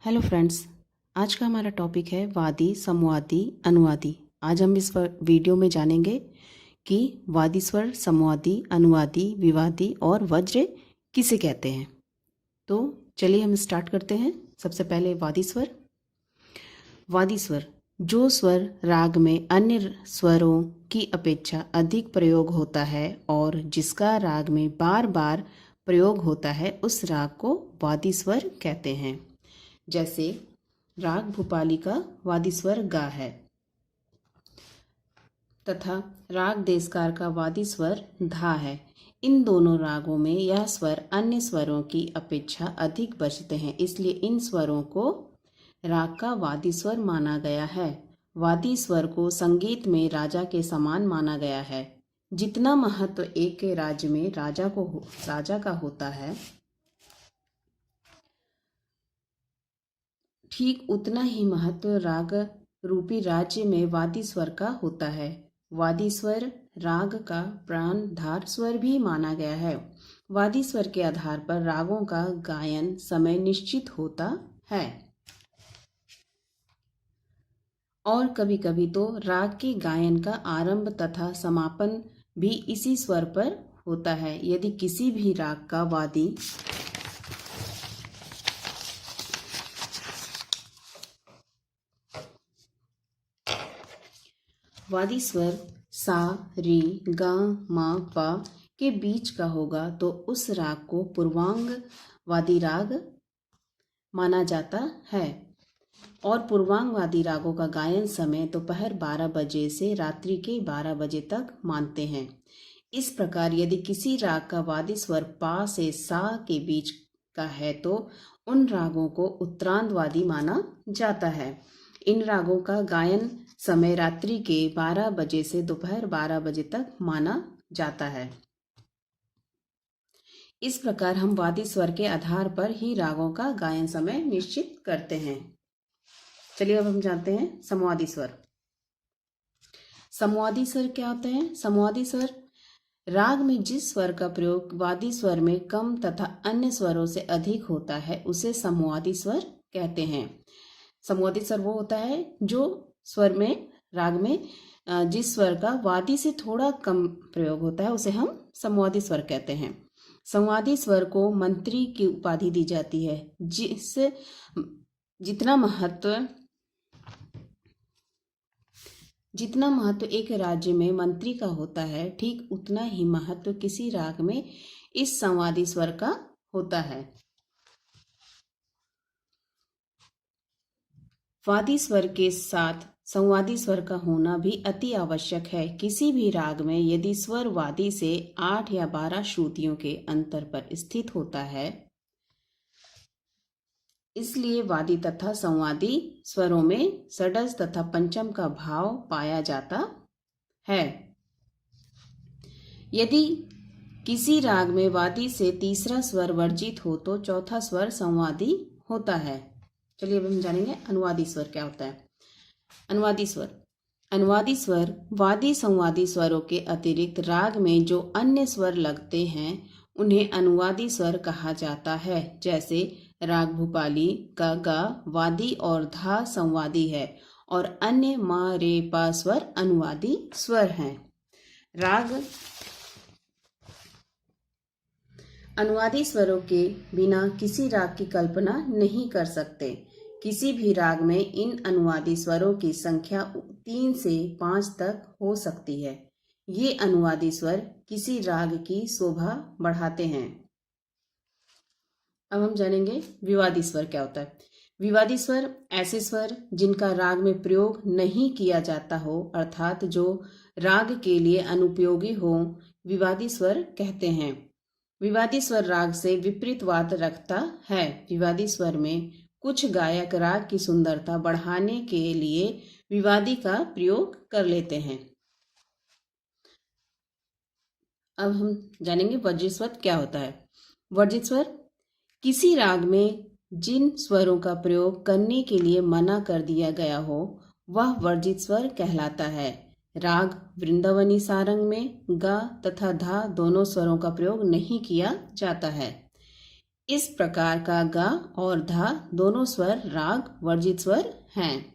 Hello friends, आज का हमारा टॉपिक है वादी, समवादी, अनुवादी। आज हम इस वीडियो में जानेंगे कि वादी स्वर, समवादी, अनुवादी, विवादी और वज्र किसे कहते हैं। तो चलिए हम स्टार्ट करते हैं। सबसे पहले वादी स्वर। वादी स्वर जो स्वर राग में अन्य स्वरों की अपेक्षा अधिक प्रयोग होता है और जिसका राग में बार बार प्रयोग होता है, उस राग को वादी स्वर कहते हैं। जैसे राग भूपाली का वादी स्वर गा है तथा राग देशकार का वादी स्वर धा है। इन दोनों रागों में यह स्वर अन्य स्वरों की अपेक्षा अधिक बजते हैं, इसलिए इन स्वरों को राग का वादी स्वर माना गया है। वादी स्वर को संगीत में राजा के समान माना गया है। जितना महत्व एक के राज्य में राजा का होता है, ठीक उतना ही महत्व राग रूपी राज्य में वादी स्वर का होता है। वादी स्वर राग का प्राणधार स्वर भी माना गया है। वादी स्वर के आधार पर रागों का गायन समय निश्चित होता है और कभी कभी तो राग के गायन का आरंभ तथा समापन भी इसी स्वर पर होता है। यदि किसी भी राग का वादी स्वर सा, री, गा, मा, पा के बीच का होगा तो उस राग को पूर्वांग वादी राग माना जाता है और पूर्वांग वादी रागों का गायन समय दोपहर 12 बजे से रात्रि के 12 बजे तक मानते हैं। इस प्रकार यदि किसी राग का वादी स्वर पा से सा के बीच का है तो उन रागों को उत्तरांध वादी माना जाता है। इन रागों का गायन समय रात्रि के 12 बजे से दोपहर 12 बजे तक माना जाता है। इस प्रकार हम वादी स्वर के आधार पर ही रागों का गायन समय निश्चित करते हैं। चलिए अब हम जानते हैं समवादी स्वर। समवादी स्वर क्या होते हैं? समवादी स्वर राग में जिस स्वर का प्रयोग वादी स्वर में कम तथा अन्य स्वरों से अधिक होता है, उसे समवादी स्वर कहते हैं। समवादी स्वर वो होता है जो स्वर में राग में जिस स्वर का वादी से थोड़ा कम प्रयोग होता है, उसे हम समवादी स्वर कहते हैं। समवादी स्वर को मंत्री की उपाधि दी जाती है। जितना महत्व एक राज्य में मंत्री का होता है, ठीक उतना ही महत्व किसी राग में इस संवादी स्वर का होता है। वादी स्वर के साथ संवादी स्वर का होना भी अति आवश्यक है। किसी भी राग में यदि स्वर वादी से 8 या 12 श्रुतियों के अंतर पर स्थित होता है, इसलिए वादी तथा संवादी स्वरों में षड्ज तथा पंचम का भाव पाया जाता है। यदि किसी राग में वादी से तीसरा स्वर वर्जित हो तो चौथा स्वर संवादी होता है। चलिए अब हम जानेंगे अनुवादी स्वर क्या होता है। अनुवादी स्वर वादी संवादी स्वरों के अतिरिक्त राग में जो अन्य स्वर लगते हैं, उन्हें अनुवादी स्वर कहा जाता है। जैसे राग भूपाली का गा वादी और धा संवादी है और अन्य मा, रे, पा स्वर अनुवादी स्वर हैं। राग अनुवादी स्वरों के बिना किसी राग की कल्पना नहीं कर सकते। किसी भी राग में इन अनुवादी स्वरों की संख्या 3 से 5 तक हो सकती है। ये अनुवादी स्वर किसी राग की शोभा बढ़ाते हैं। अब हम जानेंगे विवादी स्वर क्या होता है। विवादी स्वर ऐसे स्वर जिनका राग में प्रयोग नहीं किया जाता हो, अर्थात जो राग के लिए अनुपयोगी हो, विवादी स्वर कहते हैं। विवादी स्वर राग से विपरीत वाद रखता है। विवादी स्वर में कुछ गायक राग की सुंदरता बढ़ाने के लिए विवादी का प्रयोग कर लेते हैं। अब हम जानेंगे वर्जित स्वर क्या होता है। वर्जित स्वर किसी राग में जिन स्वरों का प्रयोग करने के लिए मना कर दिया गया हो, वह वर्जित स्वर कहलाता है। राग वृंदावनी सारंग में गा तथा धा दोनों स्वरों का प्रयोग नहीं किया जाता है। इस प्रकार का ग और ध दोनों स्वर राग वर्जित स्वर हैं।